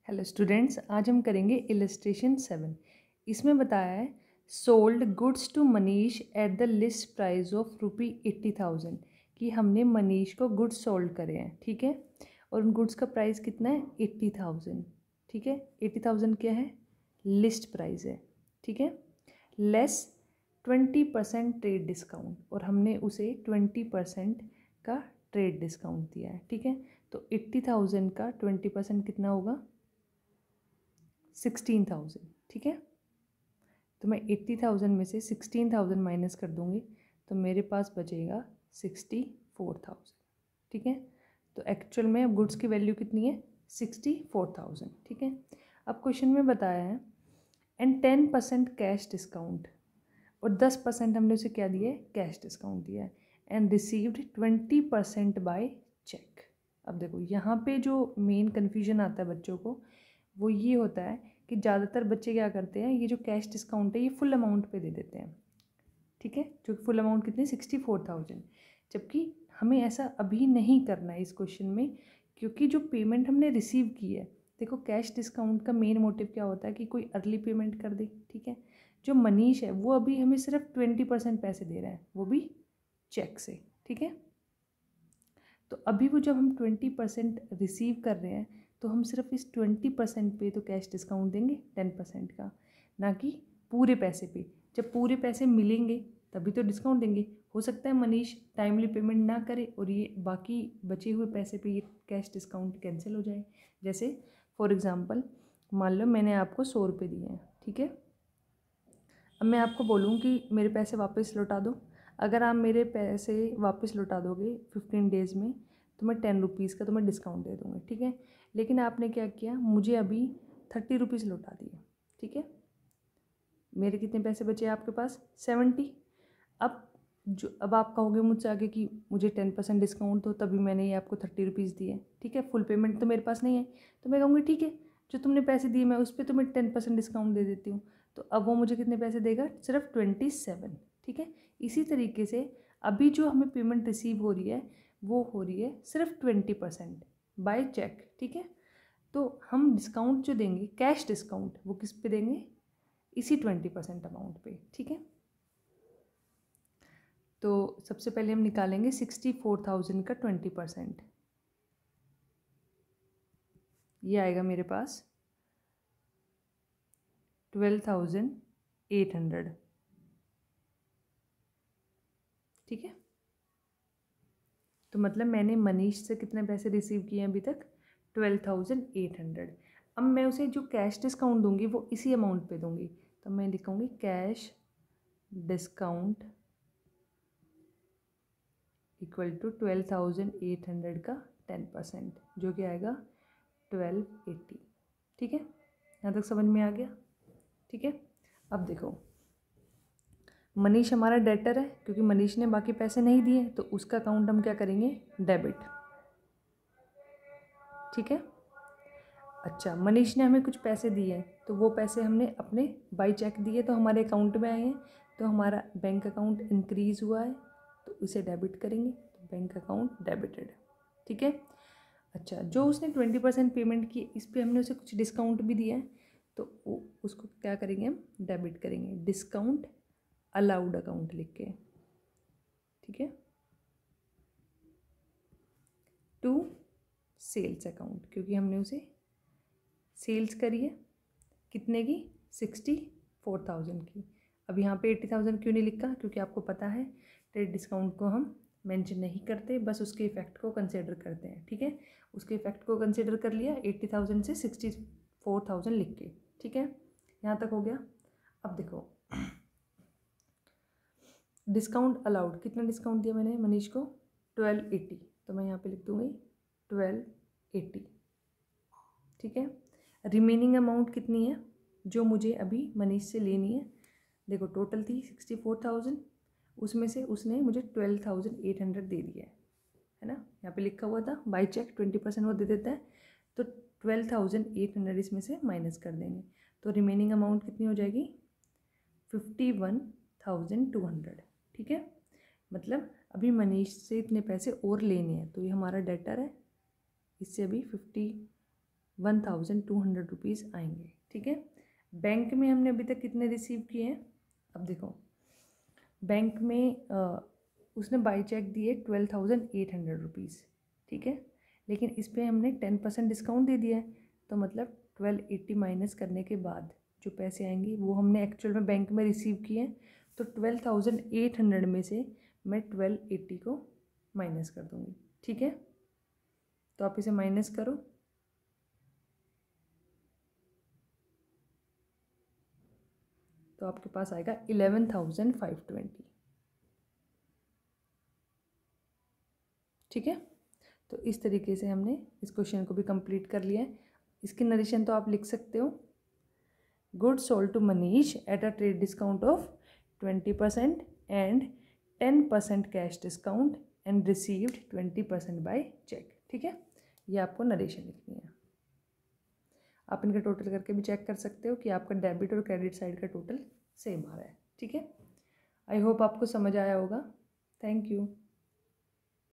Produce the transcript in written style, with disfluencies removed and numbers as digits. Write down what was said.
Hello students, आज हम करेंगे इलस्ट्रेशन 7। इसमें बताया है sold goods to Manish at the list price of ₹80,000 कि हमने मनीष को गुड्स सोल्ड करे हैं, ठीक है। और उन गुड्स का प्राइस कितना है? 80,000, ठीक है। 80,000 क्या है? लिस्ट प्राइस है, ठीक है। लेस 20% ट्रेड डिस्काउंट, और हमने उसे 20% का ट्रेड डिस्काउंट दिया है, ठीक है। तो 80,000 का 20% कितना होगा? 16,000, ठीक है। तो मैं 80,000 में से 16,000 माइनस कर दूंगी तो मेरे पास बचेगा 64,000, ठीक है। तो एक्चुअल में अब गुड्स की वैल्यू कितनी है? 64,000, ठीक है। अब क्वेश्चन में बताया है एंड 10% कैश डिस्काउंट, और 10% हमने उसे क्या दिया है? कैश डिस्काउंट दिया है। And received 20% by cheque. अब देखो यहाँ पे जो मेन कन्फ्यूजन आता है बच्चों को वो ये होता है कि ज़्यादातर बच्चे क्या करते हैं, ये जो कैश डिस्काउंट है ये फुल अमाउंट पे दे देते हैं, ठीक है। जो फुल अमाउंट कितनी? 64,000। जबकि हमें ऐसा अभी नहीं करना है इस क्वेश्चन में, क्योंकि जो पेमेंट हमने रिसीव की है, देखो कैश डिस्काउंट का मेन मोटिव क्या होता है कि कोई अर्ली पेमेंट कर दे, ठीक है। जो मनीष है वो अभी हमें सिर्फ 20% पैसे दे रहा है, वो भी चेक से, ठीक है। तो अभी वो जब हम 20% रिसीव कर रहे हैं तो हम सिर्फ इस 20% पे तो कैश डिस्काउंट देंगे 10% का, ना कि पूरे पैसे पे। जब पूरे पैसे मिलेंगे तभी तो डिस्काउंट देंगे। हो सकता है मनीष टाइमली पेमेंट ना करे और ये बाकी बचे हुए पैसे पे ये कैश डिस्काउंट कैंसिल हो जाए। जैसे फॉर एग्ज़ाम्पल मान लो मैंने आपको 100 रुपये दिए हैं, ठीक है। अब मैं आपको बोलूँ कि मेरे पैसे वापस लौटा दो। अगर आप मेरे पैसे वापस लौटा दोगे 15 डेज़ में तो मैं 10 रुपीज़ का तुम्हें डिस्काउंट दे दूँगी, ठीक है। लेकिन आपने क्या किया, मुझे अभी 30 रुपीज़ लौटा दिए, ठीक है। मेरे कितने पैसे बचे आपके पास? 70। अब आप कहोगे मुझसे आगे कि मुझे 10% डिस्काउंट दो, तभी मैंने ये आपको 30 रुपीज़ दिए, ठीक है। फुल पेमेंट तो मेरे पास नहीं है, तो मैं कहूँगी ठीक है, जो तुमने पैसे दिए मैं उस पर तुम्हें 10% डिस्काउंट दे देती हूँ। तो अब वो मुझे कितने पैसे देगा? सिर्फ 27, ठीक है। इसी तरीके से अभी जो हमें पेमेंट रिसीव हो रही है वो हो रही है सिर्फ 20% बाय चेक, ठीक है। तो हम डिस्काउंट जो देंगे कैश डिस्काउंट, वो किस पे देंगे? इसी 20% अमाउंट पे, ठीक है। तो सबसे पहले हम निकालेंगे 64,000 का 20%। ये आएगा मेरे पास 12,800, ठीक है। तो मतलब मैंने मनीष से कितने पैसे रिसीव किए हैं अभी तक? 12,800। अब मैं उसे जो कैश डिस्काउंट दूंगी वो इसी अमाउंट पे दूंगी, तो मैं लिखूंगी कैश डिस्काउंट इक्वल टू 12,800 का 10%, जो कि आएगा 1280, ठीक है। यहाँ तक समझ में आ गया, ठीक है। अब देखो मनीष हमारा डेटर है, क्योंकि मनीष ने बाकी पैसे नहीं दिए तो उसका अकाउंट हम क्या करेंगे? डेबिट, ठीक है। अच्छा, मनीष ने हमें कुछ पैसे दिए हैं तो वो पैसे हमने अपने बाई चेक दिए तो हमारे अकाउंट में आए हैं, तो हमारा बैंक अकाउंट इंक्रीज़ हुआ है तो इसे डेबिट करेंगे, तो बैंक अकाउंट डेबिटेड, ठीक है। अच्छा, जो उसने 20% पेमेंट की इस पर हमने उसे कुछ डिस्काउंट भी दिया है तो उसको क्या करेंगे? हम डेबिट करेंगे, डिस्काउंट अलाउड अकाउंट लिख के, ठीक है, टू सेल्स अकाउंट, क्योंकि हमने उसे सेल्स करी है कितने की? 64,000 की। अब यहाँ पे 80,000 क्यों नहीं लिखा? क्योंकि आपको पता है ट्रेड डिस्काउंट को हम मेंशन नहीं करते, बस उसके इफेक्ट को कंसिडर करते हैं, ठीक है। उसके इफेक्ट को कंसिडर कर लिया 80,000 से 64,000 लिख के, ठीक है। यहाँ तक हो गया। अब देखो डिस्काउंट अलाउड, कितना डिस्काउंट दिया मैंने मनीष को? 1280, तो मैं यहाँ पे लिख दूँगी 1280, ठीक है। रिमेनिंग अमाउंट कितनी है जो मुझे अभी मनीष से लेनी है? देखो टोटल थी 64,000, उसमें से उसने मुझे 12,800 दे दिया है ना। यहाँ पे लिखा हुआ था बाई चेक 20% वो दे देता है, तो 12,800 इसमें से माइनस कर देंगे, तो रिमेनिंग अमाउंट कितनी हो जाएगी? 51,200, ठीक है। मतलब अभी मनीष से इतने पैसे और लेने हैं, तो ये हमारा डेटर है, इससे अभी 1200 रुपीज़ आएंगे। ठीक है, बैंक में हमने अभी तक कितने रिसीव किए हैं, अब देखो बैंक में उसने बाई चेक दिए 12,800 रुपीज़। ठीक है, लेकिन इस पर हमने 10% डिस्काउंट दे दिया है, तो मतलब 1280 माइनस करने के बाद जो पैसे आएंगे वो हमने एक्चुअल में बैंक में रिसीव किए हैं। तो 12,800 में से मैं 1280 को माइनस कर दूँगी। ठीक है, तो आप इसे माइनस करो, तो आपके पास आएगा 11,520। ठीक है, तो इस तरीके से हमने इस क्वेश्चन को भी कंप्लीट कर लिया है। इसकी नरेशन तो आप लिख सकते हो, goods sold to Manish at a trade discount of 20% and 10% cash discount and received 20% by cheque. ठीक है, ये आपको नरेशन लिखनी है। आप इनका टोटल करके भी चेक कर सकते हो कि आपका डेबिट और क्रेडिट साइड का टोटल सेम आ रहा है। ठीक है, आई होप आपको समझ आया होगा। Thank you.